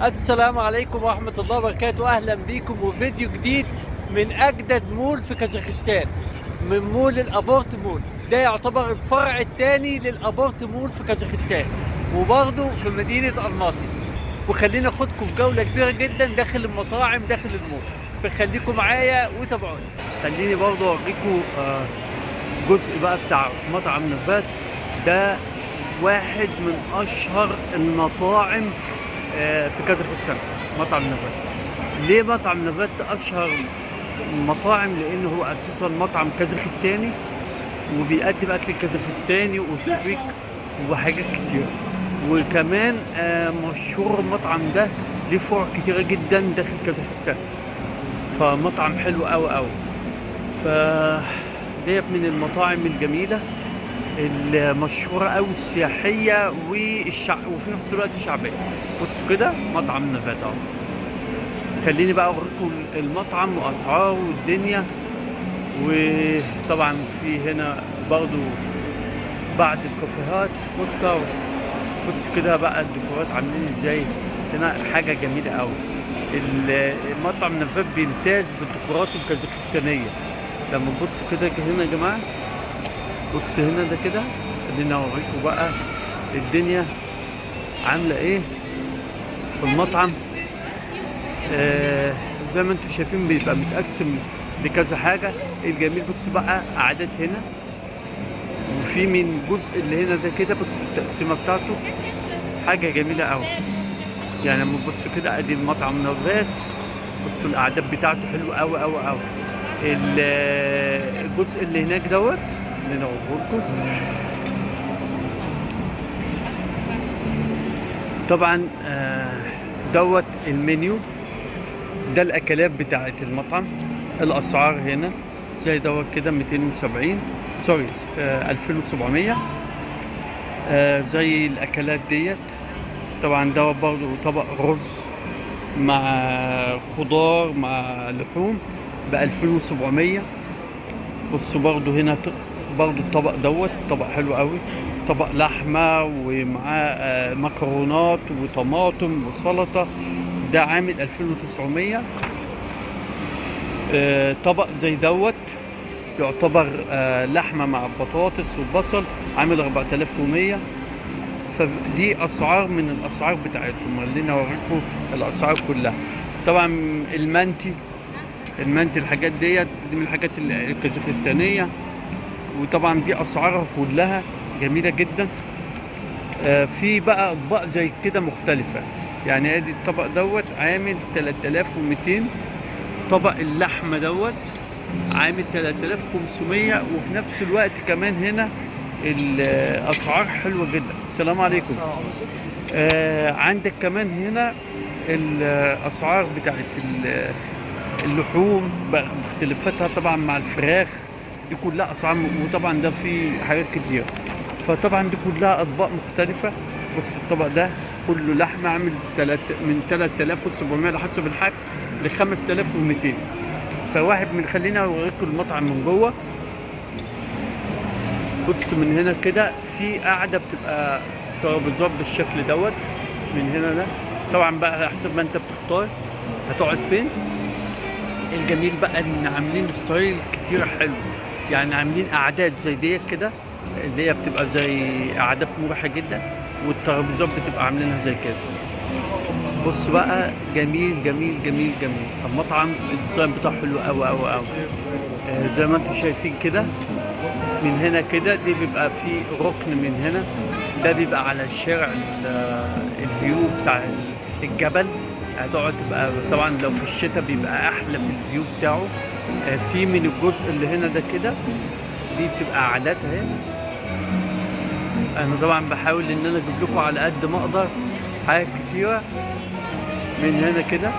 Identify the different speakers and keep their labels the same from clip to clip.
Speaker 1: السلام عليكم ورحمة الله وبركاته. أهلا بيكم وفيديو جديد من أجدد مول في كازاخستان، من مول الأبورت مول. ده يعتبر الفرع الثاني للأبورت مول في كازاخستان، وبرضه في مدينة الماطي. وخليني أخدكم في جولة كبيرة جدا داخل المطاعم داخل المول، فخليكم معايا وتابعوني. خليني برضه أوريكم جزء بقى بتاع مطعم نفات. ده واحد من أشهر المطاعم في كازاخستان، مطعم نفات. ليه مطعم نفات اشهر مطاعم؟ لانه هو اساسا مطعم كازاخستاني وبيقدم اكل كازاخستاني وسويك وحاجات كتير. وكمان مشهور المطعم ده ليه فروع كتيره جدا داخل كازاخستان، فمطعم حلو قوي قوي. فديت من المطاعم الجميله المشهوره قوي، السياحيه وفي نفس الوقت شعبيه. بصوا كده مطعم نفات اهو. خليني بقى اوريكم المطعم واسعاره والدنيا. وطبعا في هنا برضو بعض الكافيهات مستر. بص كده بقى الديكورات عاملين ازاي هنا، حاجه جميله قوي. المطعم نفات بيمتاز بالديكورات الكازاخستانيه. لما تبصوا كده هنا يا جماعه، بص هنا ده كده. خلينا اوريكم بقى الدنيا عامله ايه في المطعم. زي ما انتم شايفين بيبقى متقسم لكذا حاجه. الجميل بص بقى قعدات هنا، وفي من الجزء اللي هنا ده كده بص التقسيمه بتاعته حاجه جميله قوي. يعني لما تبصوا كده ادي المطعم نوفات، بصوا القعدات بتاعته حلوه قوي قوي قوي. الجزء اللي هناك دوت اللي انا لكم طبعا دوت المنيو. ده الاكلات بتاعه المطعم. الاسعار هنا زي دوت كده 270 سوري 2700. زي الاكلات ديت طبعا دوت برضو طبق رز مع خضار مع لحوم ب 2700. بصوا برضو هنا برضو الطبق دوت طبق حلو قوي، طبق لحمه ومعاه مكرونات وطماطم وسلطه، ده عامل 2900. طبق زي دوت يعتبر لحمه مع بطاطس وبصل عامل 4100. فدي اسعار من الاسعار بتاعتهم. خلينا اوريكم الاسعار كلها. طبعا المنتي الحاجات ديت دي من الحاجات الكازاخستانيه، وطبعا دي اسعارها كلها جميله جدا. في بقى اطباق زي كده مختلفه. يعني ادي الطبق دوت عامل 3200. طبق اللحمه دوت عامل 3500. وفي نفس الوقت كمان هنا الاسعار حلوه جدا. السلام عليكم. عندك كمان هنا الاسعار بتاعت اللحوم باختلافاتها طبعا مع الفراخ، دي كلها اسعار. وطبعا ده في حاجات كتير، فطبعا دي كلها اطباق مختلفه. بص الطبق ده كله لحمه عامل من 3700 على حسب الحجم ل 5200. فواحد من خلينا اوريكم المطعم من جوه. بص من هنا كده في قاعده بتبقى ترابيزات بالشكل دوت من هنا ده. طبعا بقى حسب ما انت بتختار هتقعد فين. الجميل بقى ان عاملين ستايل كتير حلو، يعني عاملين قعدات زي ديت كده اللي هي بتبقى زي قعدات مريحه جدا، والترابيزات بتبقى عاملينها زي كده. بص بقى جميل جميل جميل جميل. المطعم الديزاين بتاعه حلو قوي قوي قوي. زي ما انتم شايفين كده من هنا كده دي بيبقى في ركن من هنا، ده بيبقى على الشارع الفيو بتاع الجبل. هتقعد تبقى طبعا لو في الشتاء بيبقى احلى في الفيو بتاعه. في من الجزء اللي هنا ده كده دي بتبقى قعدات اهي. انا طبعا بحاول ان انا اجيب لكم على قد ما اقدر حاجات كتيره من هنا كده.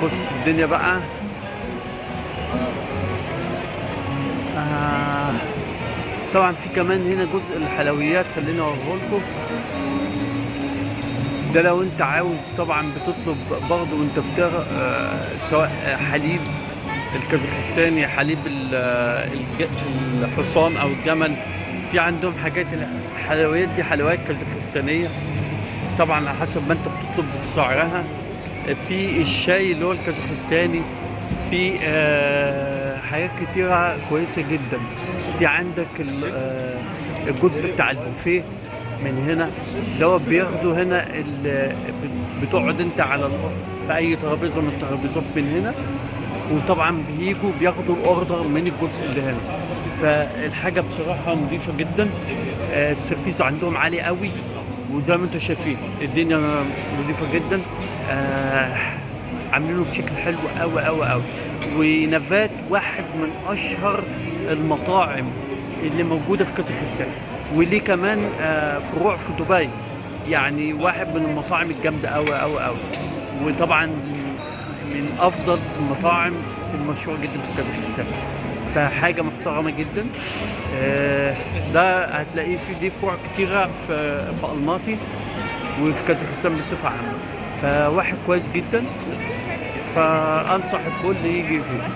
Speaker 1: بص الدنيا بقى طبعا في كمان هنا جزء الحلويات. خليني اوريه لكم. ده لو انت عاوز طبعا بتطلب برضه وانت سواء حليب الكازاخستاني، حليب الحصان او الجمل. في عندهم حاجات الحلويات دي حلويات كازاخستانيه.
Speaker 2: طبعا على حسب ما انت بتطلب سعرها. في الشاي اللي هو الكازاخستاني، في حاجات كتيرة كويسة جدا. في عندك الجزء بتاع البوفيه من هنا، دوت بياخدوا هنا بتقعد انت على في اي ترابيزه من الترابيزات من هنا، وطبعا بيجوا بياخدوا الاوردر من الجزء اللي هنا. فالحاجه بصراحه نظيفه جدا، السيرفيس عندهم عالي قوي، وزي ما انتم شايفين الدنيا نظيفه جدا. عاملينه بشكل حلو قوي قوي قوي. ونفات واحد من اشهر المطاعم اللي موجوده في كازاخستان، وليه كمان فروع في دبي، يعني واحد من المطاعم الجامده قوي قوي قوي. وطبعا من افضل المطاعم المشهوره جدا في كازاخستان، فحاجه محترمه جدا. ده هتلاقيه في دي فروع كتيره في الماطي وفي كازاخستان بصفه عامه، فواحد كويس جدا، فانصح الكل يجي فيه.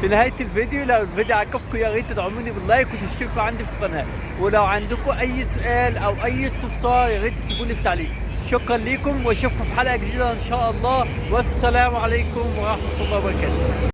Speaker 2: في نهاية الفيديو، لو الفيديو عجبكم يا ريت تدعموني باللايك وتشتركوا عندي في القناة، ولو عندكم أي سؤال أو أي استفسار يا ريت تسيبوني في تعليق. شكرا لكم، واشوفكم في حلقة جديدة إن شاء الله، والسلام عليكم ورحمة الله وبركاته.